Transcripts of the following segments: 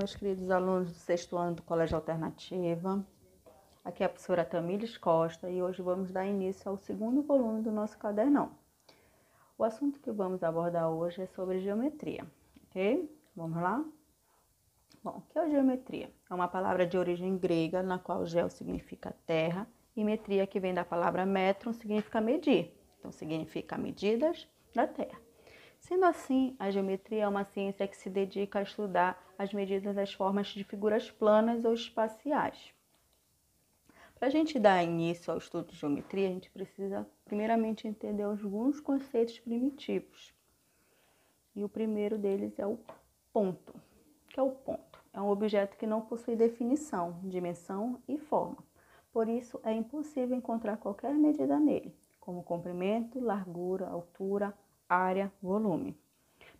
meus queridos alunos do 6º ano do Colégio Alternativa. Aqui é a professora Tamires Costa e hoje vamos dar início ao 2º volume do nosso cadernão. O assunto que vamos abordar hoje é sobre geometria, ok? Vamos lá? Bom, o que é geometria? É uma palavra de origem grega, na qual geo significa terra e metria, que vem da palavra metron, significa medir. Então, significa medidas da terra. Sendo assim, a geometria é uma ciência que se dedica a estudar as medidas das formas de figuras planas ou espaciais. Para a gente dar início ao estudo de geometria, a gente precisa primeiramente entender alguns conceitos primitivos. E o primeiro deles é o ponto. O que é o ponto? É um objeto que não possui definição, dimensão e forma. Por isso, é impossível encontrar qualquer medida nele, como comprimento, largura, altura, área, volume.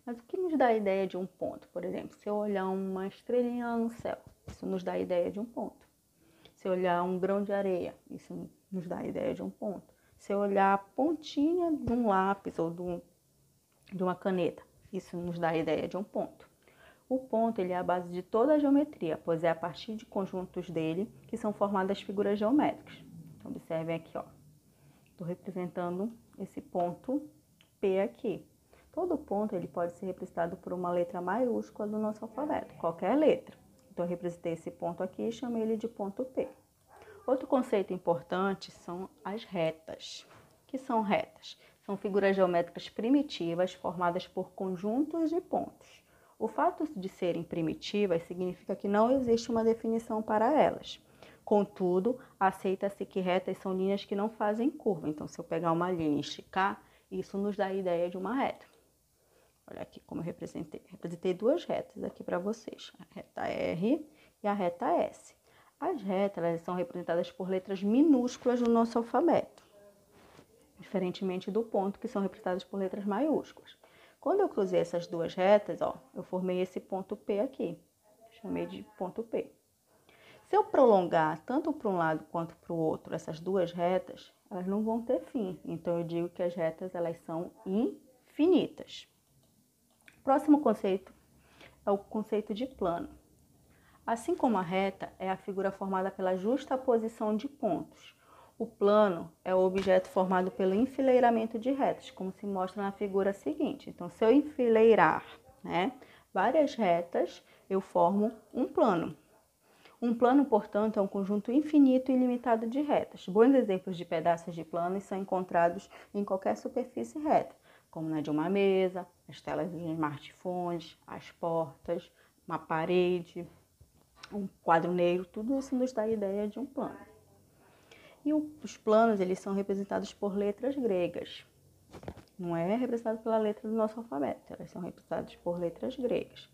Mas o que nos dá a ideia de um ponto? Por exemplo, se eu olhar uma estrelinha no céu, isso nos dá a ideia de um ponto. Se eu olhar um grão de areia, isso nos dá a ideia de um ponto. Se eu olhar a pontinha de um lápis ou de uma caneta, isso nos dá a ideia de um ponto. O ponto ele é a base de toda a geometria, pois é a partir de conjuntos dele que são formadas figuras geométricas. Então, observem aqui, ó. Estou representando esse ponto P aqui. Todo ponto ele pode ser representado por uma letra maiúscula do nosso alfabeto, qualquer letra. Então, eu representei esse ponto aqui e chamei ele de ponto P. Outro conceito importante são as retas. O que são retas? São figuras geométricas primitivas formadas por conjuntos de pontos. O fato de serem primitivas significa que não existe uma definição para elas. Contudo, aceita-se que retas são linhas que não fazem curva. Então, se eu pegar uma linha e esticar, isso nos dá a ideia de uma reta. Olha aqui como eu representei. Representei duas retas aqui para vocês. A reta R e a reta S. As retas elas são representadas por letras minúsculas no nosso alfabeto. Diferentemente do ponto, que são representadas por letras maiúsculas. Quando eu cruzei essas duas retas, ó, eu formei esse ponto P aqui. Chamei de ponto P. Se eu prolongar tanto para um lado quanto para o outro essas duas retas, elas não vão ter fim. Então, eu digo que as retas elas são infinitas. O próximo conceito é o conceito de plano. Assim como a reta é a figura formada pela justaposição de pontos, o plano é o objeto formado pelo enfileiramento de retas, como se mostra na figura seguinte. Então, se eu enfileirar, várias retas, eu formo um plano. Um plano, portanto, é um conjunto infinito e ilimitado de retas. Bons exemplos de pedaços de planos são encontrados em qualquer superfície reta, como na de uma mesa, as telas dos smartphones, as portas, uma parede, um quadro negro, tudo isso nos dá a ideia de um plano. E os planos, eles são representados por letras gregas. Não é representado pela letra do nosso alfabeto, elas são representadas por letras gregas.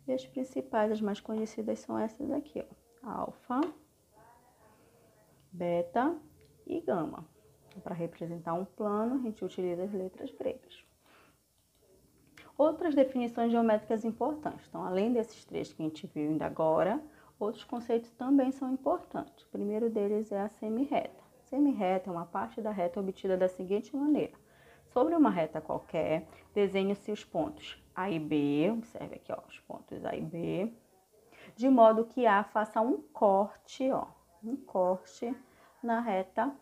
E as principais, as mais conhecidas são essas aqui, ó. Alfa, beta e gama. Para representar um plano, a gente utiliza as letras gregas. Outras definições geométricas importantes. Então, além desses três que a gente viu ainda agora, outros conceitos também são importantes. O primeiro deles é a semirreta. Semirreta é uma parte da reta obtida da seguinte maneira. Sobre uma reta qualquer, desenhe-se os pontos A e B, observe aqui, ó, os pontos A e B, de modo que A faça um corte na reta.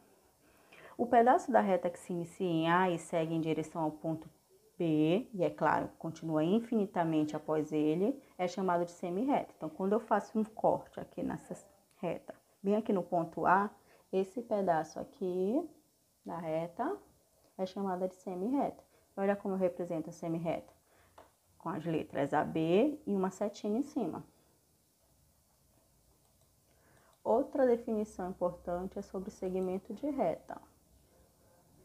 O pedaço da reta que se inicia em A e segue em direção ao ponto B, e é claro, continua infinitamente após ele, é chamado de semirreta. Então, quando eu faço um corte aqui nessa reta, bem aqui no ponto A, esse pedaço aqui da reta é chamada de semirreta. Olha como eu represento a semirreta, com as letras AB e uma setinha em cima. Outra definição importante é sobre o segmento de reta.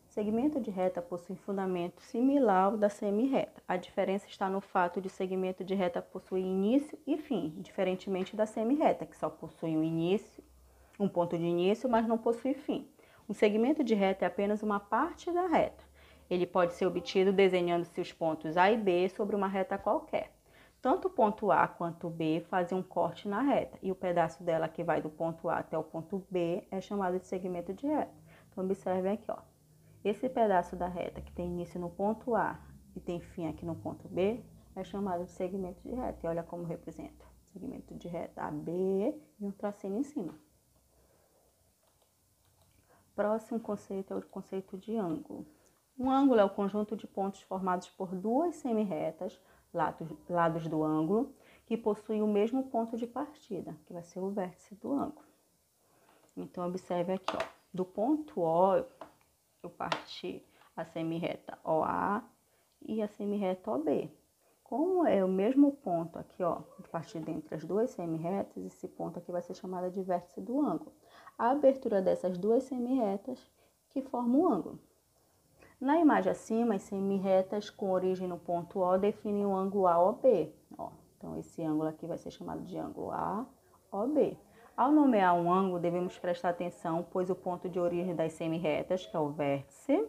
O segmento de reta possui fundamento similar ao da semirreta. A diferença está no fato de o segmento de reta possuir início e fim, diferentemente da semirreta, que só possui um ponto de início, mas não possui fim. Um segmento de reta é apenas uma parte da reta. Ele pode ser obtido desenhando-se os pontos A e B sobre uma reta qualquer. Tanto o ponto A quanto o B fazem um corte na reta, e o pedaço dela que vai do ponto A até o ponto B é chamado de segmento de reta. Então, observem aqui, ó. Esse pedaço da reta que tem início no ponto A e tem fim aqui no ponto B é chamado de segmento de reta. E olha como representa. segmento de reta AB e um tracinho em cima. Próximo conceito é o conceito de ângulo. Um ângulo é o conjunto de pontos formados por duas semirretas, lados do ângulo, que possuem o mesmo ponto de partida, que vai ser o vértice do ângulo. Então, observe aqui, ó, do ponto O, eu parti a semirreta OA e a semirreta OB. Como é o mesmo ponto aqui, ó, partido entre as duas semirretas, esse ponto aqui vai ser chamado de vértice do ângulo. A abertura dessas duas semirretas que formam o ângulo. Na imagem acima, as semirretas com origem no ponto O definem o ângulo AOB. Ó, então, esse ângulo aqui vai ser chamado de ângulo AOB. Ao nomear um ângulo, devemos prestar atenção, pois o ponto de origem das semirretas, que é o vértice,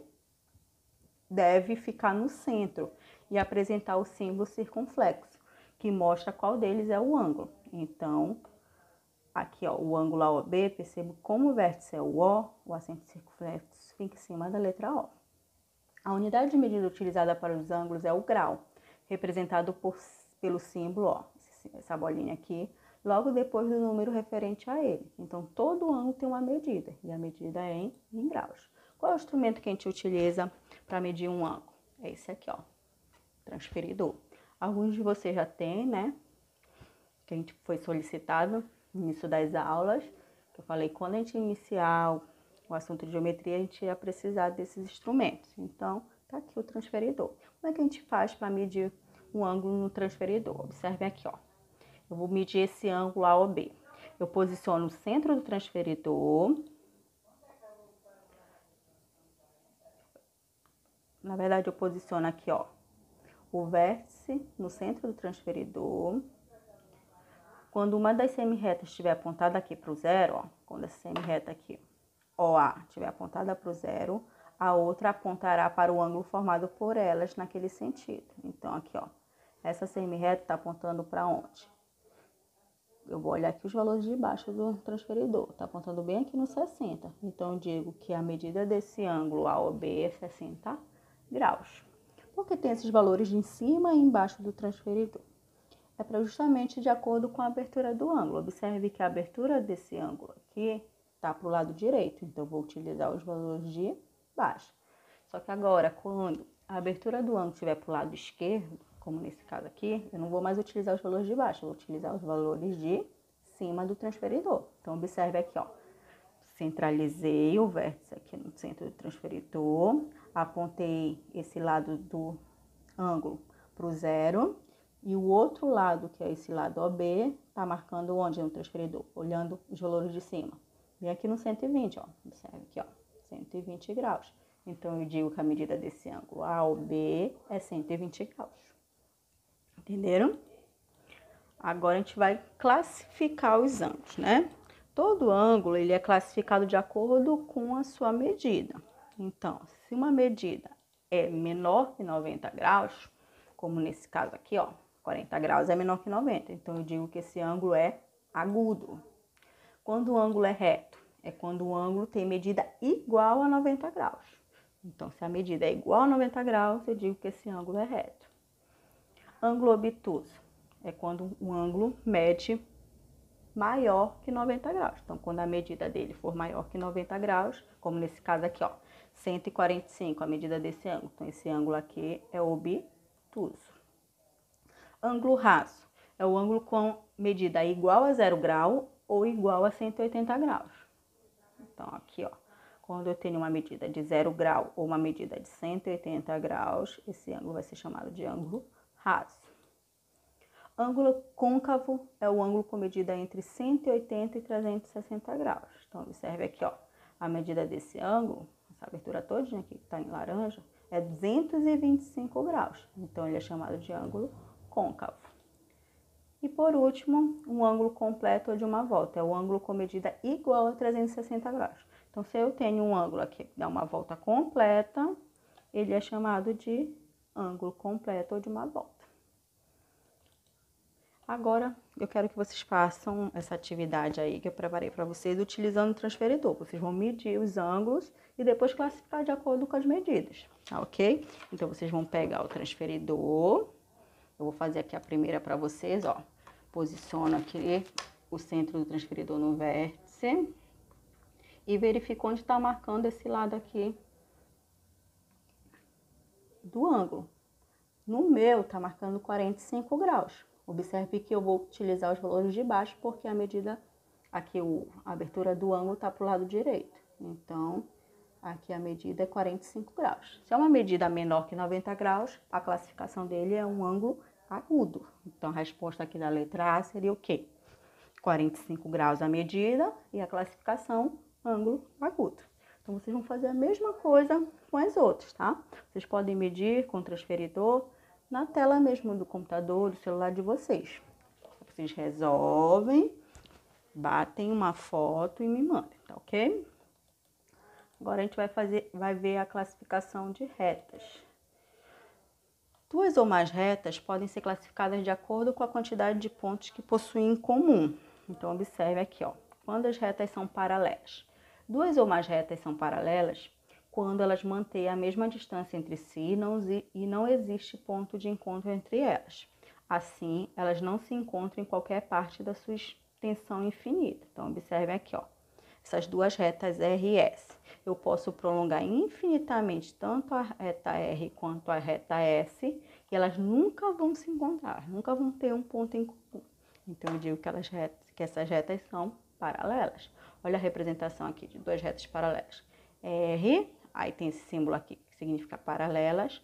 deve ficar no centro e apresentar o símbolo circunflexo, que mostra qual deles é o ângulo. Então, aqui, ó, o ângulo AOB, percebo como o vértice é o O acento circunflexo fica em cima da letra O. A unidade de medida utilizada para os ângulos é o grau, representado pelo símbolo, ó, essa bolinha aqui, logo depois do número referente a ele. Então, todo ângulo tem uma medida, e a medida é em graus. Qual é o instrumento que a gente utiliza para medir um ângulo? É esse aqui, ó, transferidor. Alguns de vocês já têm, né, que a gente foi solicitado no início das aulas, que eu falei, quando a gente iniciar o assunto de geometria, a gente ia precisar desses instrumentos. Então, tá aqui o transferidor. Como é que a gente faz para medir um ângulo no transferidor? Observe aqui, ó. Eu vou medir esse ângulo AOB. Eu posiciono o centro do transferidor. Na verdade, eu posiciono aqui, ó, o vértice no centro do transferidor. Quando uma das semirretas estiver apontada aqui para o zero, ó, quando essa semirreta aqui, OA, estiver apontada para o zero, a outra apontará para o ângulo formado por elas naquele sentido. Então, aqui, ó, essa semirreta está apontando para onde? Eu vou olhar aqui os valores de baixo do transferidor, está apontando bem aqui no 60. Então, eu digo que a medida desse ângulo AOB é 60 graus. Por que tem esses valores de em cima e embaixo do transferidor? É para justamente de acordo com a abertura do ângulo. Observe que a abertura desse ângulo aqui está para o lado direito, então eu vou utilizar os valores de baixo. Só que agora, quando a abertura do ângulo estiver para o lado esquerdo, como nesse caso aqui, eu não vou mais utilizar os valores de baixo, eu vou utilizar os valores de cima do transferidor. Então, observe aqui, ó, centralizei o vértice aqui no centro do transferidor, apontei esse lado do ângulo para o zero, e o outro lado, que é esse lado OB, tá marcando onde no transferidor? Olhando os valores de cima. Vem aqui no 120, ó. Observe aqui, ó. 120 graus. Então, eu digo que a medida desse ângulo AOB é 120 graus. Entenderam? Agora, a gente vai classificar os ângulos, né? Todo ângulo, ele é classificado de acordo com a sua medida. Então, se uma medida é menor que 90 graus, como nesse caso aqui, ó, 40 graus é menor que 90. Então, eu digo que esse ângulo é agudo. Quando o ângulo é reto, é quando o ângulo tem medida igual a 90 graus. Então, se a medida é igual a 90 graus, eu digo que esse ângulo é reto. Ângulo obtuso é quando o ângulo mede maior que 90 graus. Então, quando a medida dele for maior que 90 graus, como nesse caso aqui, ó, 145, a medida desse ângulo. Então, esse ângulo aqui é obtuso. Ângulo raso é o ângulo com medida igual a 0 grau ou igual a 180 graus. Então, aqui, ó, quando eu tenho uma medida de 0 grau ou uma medida de 180 graus, esse ângulo vai ser chamado de ângulo raso. Ângulo côncavo é o ângulo com medida entre 180 e 360 graus. Então, observe aqui, ó, a medida desse ângulo, essa abertura todinha aqui que está em laranja, é 225 graus. Então, ele é chamado de ângulo côncavo. E por último, um ângulo completo ou de uma volta, é o ângulo com medida igual a 360 graus. Então, se eu tenho um ângulo aqui que dá uma volta completa, ele é chamado de ângulo completo ou de uma volta. Agora, eu quero que vocês façam essa atividade aí que eu preparei para vocês utilizando o transferidor. Vocês vão medir os ângulos e depois classificar de acordo com as medidas, tá ok? Então, vocês vão pegar o transferidor. Eu vou fazer aqui a primeira para vocês, ó. Posiciono aqui o centro do transferidor no vértice e verifico onde está marcando esse lado aqui do ângulo. No meu, tá marcando 45 graus. Observe que eu vou utilizar os valores de baixo, porque a medida aqui, a abertura do ângulo tá pro lado direito. Então, aqui a medida é 45 graus. Se é uma medida menor que 90 graus, a classificação dele é um ângulo agudo. Então, a resposta aqui da letra A seria o quê? 45 graus a medida e a classificação, ângulo agudo. Então, vocês vão fazer a mesma coisa com as outras, tá? Vocês podem medir com o transferidor na tela mesmo do computador, do celular de vocês. Vocês resolvem, batem uma foto e me mandam, tá ok? Agora a gente vai ver a classificação de retas. Duas ou mais retas podem ser classificadas de acordo com a quantidade de pontos que possuem em comum. Então, observe aqui, ó, quando as retas são paralelas. Duas ou mais retas são paralelas quando elas mantêm a mesma distância entre si e não existe ponto de encontro entre elas. Assim, elas não se encontram em qualquer parte da sua extensão infinita. Então, observe aqui, ó, essas duas retas R e S. Eu posso prolongar infinitamente tanto a reta R quanto a reta S, e elas nunca vão se encontrar, nunca vão ter um ponto em comum. Então, eu digo que essas retas são paralelas. Olha a representação aqui de duas retas paralelas. R, aí tem esse símbolo aqui que significa paralelas,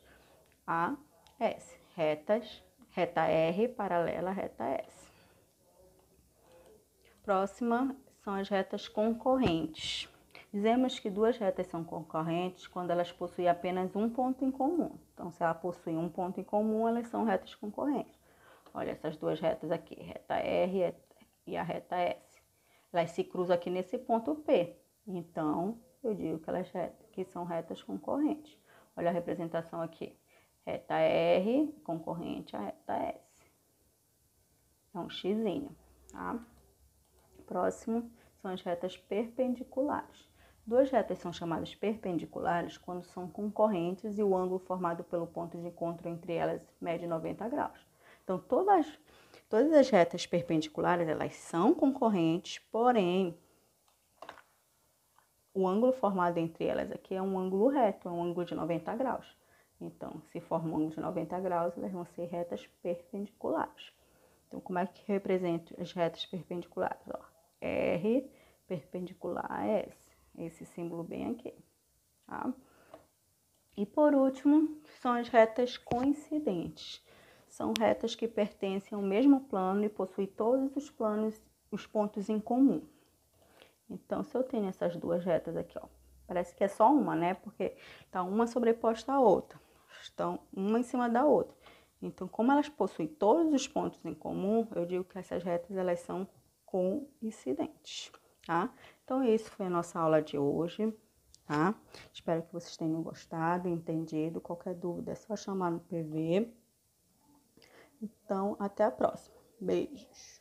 a S. Reta R paralela à reta S. Próxima são as retas concorrentes. Dizemos que duas retas são concorrentes quando elas possuem apenas um ponto em comum. Então, se ela possui um ponto em comum, elas são retas concorrentes. Olha essas duas retas aqui, reta R e a reta S. Elas se cruzam aqui nesse ponto P. Então, eu digo que são retas concorrentes. Olha a representação aqui. Reta R concorrente à reta S. É um xizinho, tá? Próximo são as retas perpendiculares. Duas retas são chamadas perpendiculares quando são concorrentes e o ângulo formado pelo ponto de encontro entre elas mede 90 graus. Então, todas as retas perpendiculares, elas são concorrentes, porém, o ângulo formado entre elas aqui é um ângulo reto, é um ângulo de 90 graus. Então, se forma um ângulo de 90 graus, elas vão ser retas perpendiculares. Então, como é que represento as retas perpendiculares? Ó, R perpendicular a S. Esse símbolo bem aqui, tá? E por último, são as retas coincidentes. São retas que pertencem ao mesmo plano e possuem todos os pontos em comum. Então, se eu tenho essas duas retas aqui, ó, parece que é só uma, né? Porque tá uma sobreposta à outra. Estão uma em cima da outra. Então, como elas possuem todos os pontos em comum, eu digo que essas retas, elas são coincidentes, tá? Então, isso foi a nossa aula de hoje, tá? Espero que vocês tenham gostado, entendido. Qualquer dúvida é só chamar no PV. Então, até a próxima. Beijos!